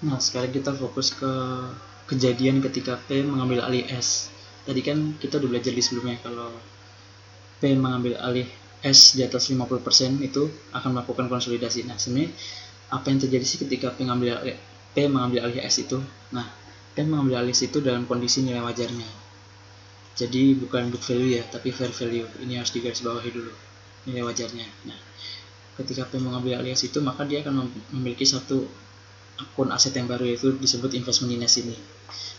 Nah, sekarang kita fokus ke kejadian ketika P mengambil alih S. Tadi kan kita udah belajar di sebelumnya kalau P mengambil alih S di atas 50% itu akan melakukan konsolidasi. Nah, sebenarnya apa yang terjadi sih ketika P mengambil alih S itu? Nah, P mengambil alih S itu dalam kondisi nilai wajarnya. Jadi bukan book value ya, tapi fair value. Ini harus digarisbawahi dulu, nilai wajarnya. Nah, ketika P mengambil alih S itu, maka dia akan memiliki satu akun aset yang baru, yaitu disebut investment in S ini.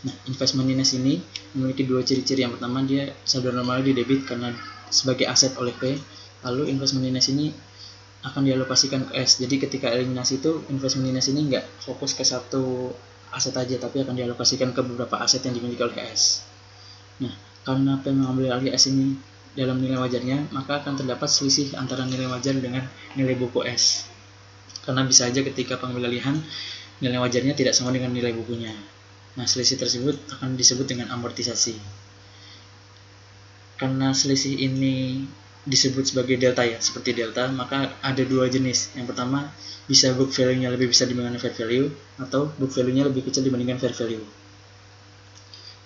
Nah, investment in S ini memiliki dua ciri-ciri. Yang pertama, dia saldo normalnya di debit karena sebagai aset oleh P. Lalu investment in S ini akan dialokasikan ke S. Jadi ketika eliminasi itu, investment in S ini nggak fokus ke satu aset aja, tapi akan dialokasikan ke beberapa aset yang dimiliki oleh S. Nah, karena P mengambil alih S ini dalam nilai wajarnya, maka akan terdapat selisih antara nilai wajar dengan nilai buku S. Karena bisa aja ketika pengambilalihan nilai wajarnya tidak sama dengan nilai bukunya. Nah, selisih tersebut akan disebut dengan amortisasi. Karena selisih ini disebut sebagai delta ya, seperti delta, maka ada dua jenis. Yang pertama, bisa book value-nya lebih besar dibandingkan fair value, atau book value-nya lebih kecil dibandingkan fair value.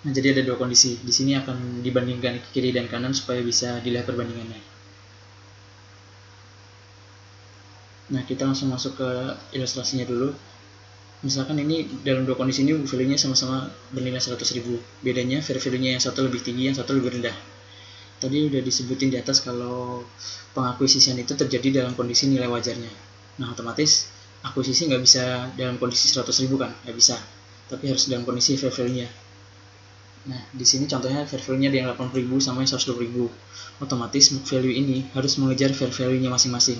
Nah, jadi ada dua kondisi. Di sini akan dibandingkan ke kiri dan kanan supaya bisa dilihat perbandingannya. Nah, kita langsung masuk ke ilustrasinya dulu. Misalkan ini dalam dua kondisi ini book value-nya sama-sama bernilai 100.000. Bedanya fair value-nya yang satu lebih tinggi, yang satu lebih rendah. Tadi udah disebutin di atas kalau pengakuisisian itu terjadi dalam kondisi nilai wajarnya. Nah, otomatis akuisisi nggak bisa dalam kondisi 100.000 kan? Nggak bisa. Tapi harus dalam kondisi fair value-nya. Nah, di sini contohnya fair value-nya di yang 80.000 sama yang 120.000. Otomatis book value ini harus mengejar fair value-nya masing-masing.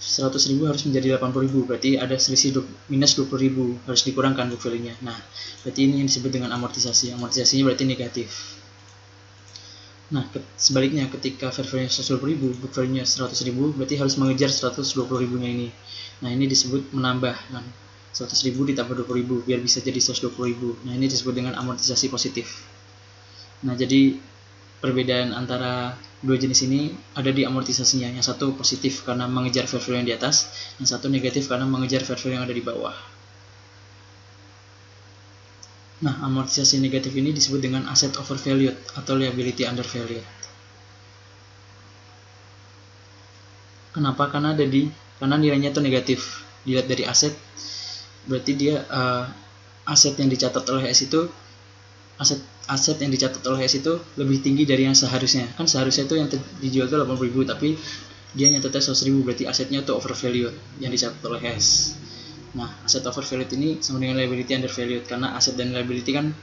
100.000 harus menjadi 80.000, berarti ada selisih minus 20.000, harus dikurangkan book value-nya. Nah, berarti ini yang disebut dengan amortisasi. Amortisasinya berarti negatif. Nah, sebaliknya ketika fair value-nya 120.000, book value-nya 100.000, berarti harus mengejar 120.000-nya ini. Nah, ini disebut menambah kan. 100.000 ditambah 20.000 biar bisa jadi 120.000. Nah, ini disebut dengan amortisasi positif. Nah, jadi perbedaan antara dua jenis ini ada di amortisasinya. Yang satu positif karena mengejar fair value yang di atas, yang satu negatif karena mengejar fair value yang ada di bawah. Nah, amortisasi negatif ini disebut dengan asset overvalued atau liability undervalued. Kenapa? Karena nilainya itu negatif. Dilihat dari aset, berarti dia aset yang dicatat oleh S itu aset yang dicatat oleh S itu lebih tinggi dari yang seharusnya. Kan seharusnya itu yang dijual itu 80.000, tapi dia nyatetnya 100.000, berarti asetnya itu overvalued yang dicatat oleh S. Nah, aset overvalued ini sama dengan liability undervalued, karena aset dan liability kan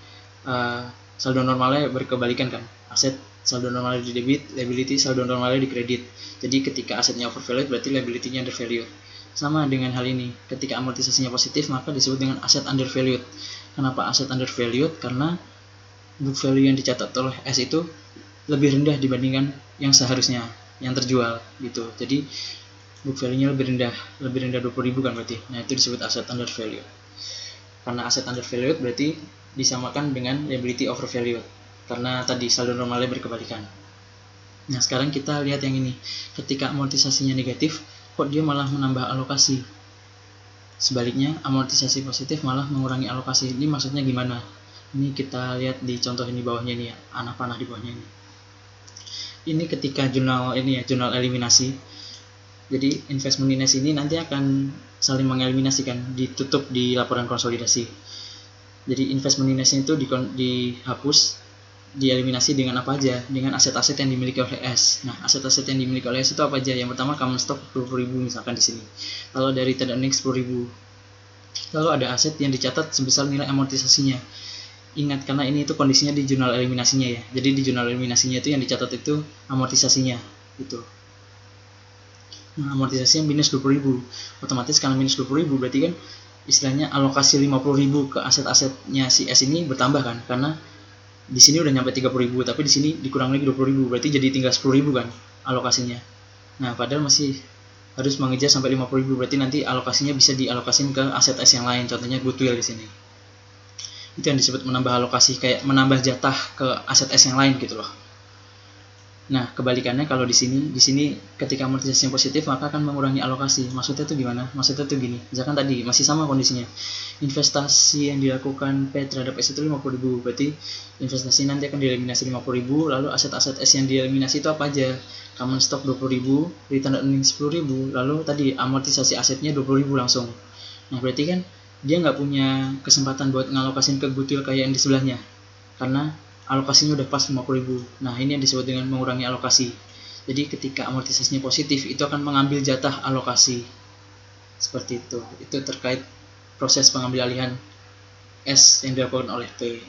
saldo normalnya berkebalikan kan. Aset saldo normalnya di debit, liability saldo normalnya di kredit. Jadi ketika asetnya overvalued berarti liability-nya undervalued. Sama dengan hal ini, ketika amortisasinya positif maka disebut dengan aset undervalued. Kenapa aset undervalued? Karena book value yang dicatat oleh S itu lebih rendah dibandingkan yang seharusnya yang terjual gitu. Jadi book value-nya lebih rendah 20.000 kan berarti. Nah, itu disebut aset undervalued. Karena aset undervalued berarti disamakan dengan liability overvalued. Karena tadi saldo normalnya berkebalikan. Nah, sekarang kita lihat yang ini. Ketika amortisasinya negatif, kok dia malah menambah alokasi? Sebaliknya, amortisasi positif malah mengurangi alokasi. Ini maksudnya gimana? Ini kita lihat di contoh ini bawahnya ini ya, anak panah di bawahnya ini. Ini ketika jurnal eliminasi. Jadi investment in S ini nanti akan saling mengeliminasikan, ditutup di laporan konsolidasi. Jadi investment in S itu dihapus, dieliminasi dengan apa aja? Dengan aset-aset yang dimiliki oleh S. Nah, aset-aset yang dimiliki oleh S itu apa aja? Yang pertama common stock 20.000 misalkan di sini. Lalu dari trade earnings 10.000. Lalu ada aset yang dicatat sebesar nilai amortisasinya. Ingat, karena ini itu kondisinya di jurnal eliminasinya ya. Jadi di jurnal eliminasinya itu yang dicatat itu amortisasinya gitu. Nah, amortisasinya minus 20.000. Otomatis karena minus 20.000 berarti kan istilahnya alokasi 50.000 ke aset-asetnya si S ini bertambah kan, karena di sini udah nyampe 30.000, tapi di sini dikurang lagi 20.000, berarti jadi tinggal 10.000 kan alokasinya. Nah, padahal masih harus mengejar sampai 50.000, berarti nanti alokasinya bisa dialokasin ke aset S yang lain, contohnya goodwill di sini. Itu yang disebut menambah alokasi, kayak menambah jatah ke aset S yang lain gitu loh. Nah, kebalikannya kalau di sini ketika amortisasinya positif maka akan mengurangi alokasi. Maksudnya tuh gimana? Maksudnya tuh gini. Misalkan tadi masih sama kondisinya. Investasi yang dilakukan P terhadap S itu 50.000. Berarti investasi nanti akan dieliminasi 50.000, lalu aset-aset S yang dieliminasi itu apa aja? Common stock 20.000, return earning 10.000, lalu tadi amortisasi asetnya 20.000 langsung. Nah, berarti kan dia nggak punya kesempatan buat ngalokasin ke goodwill kayak yang di sebelahnya. Karena alokasinya udah pas 50.000. Nah, ini yang disebut dengan mengurangi alokasi. Jadi ketika amortisasinya positif, itu akan mengambil jatah alokasi. Seperti itu. Itu terkait proses pengambil alihan S yang dilakukan oleh P.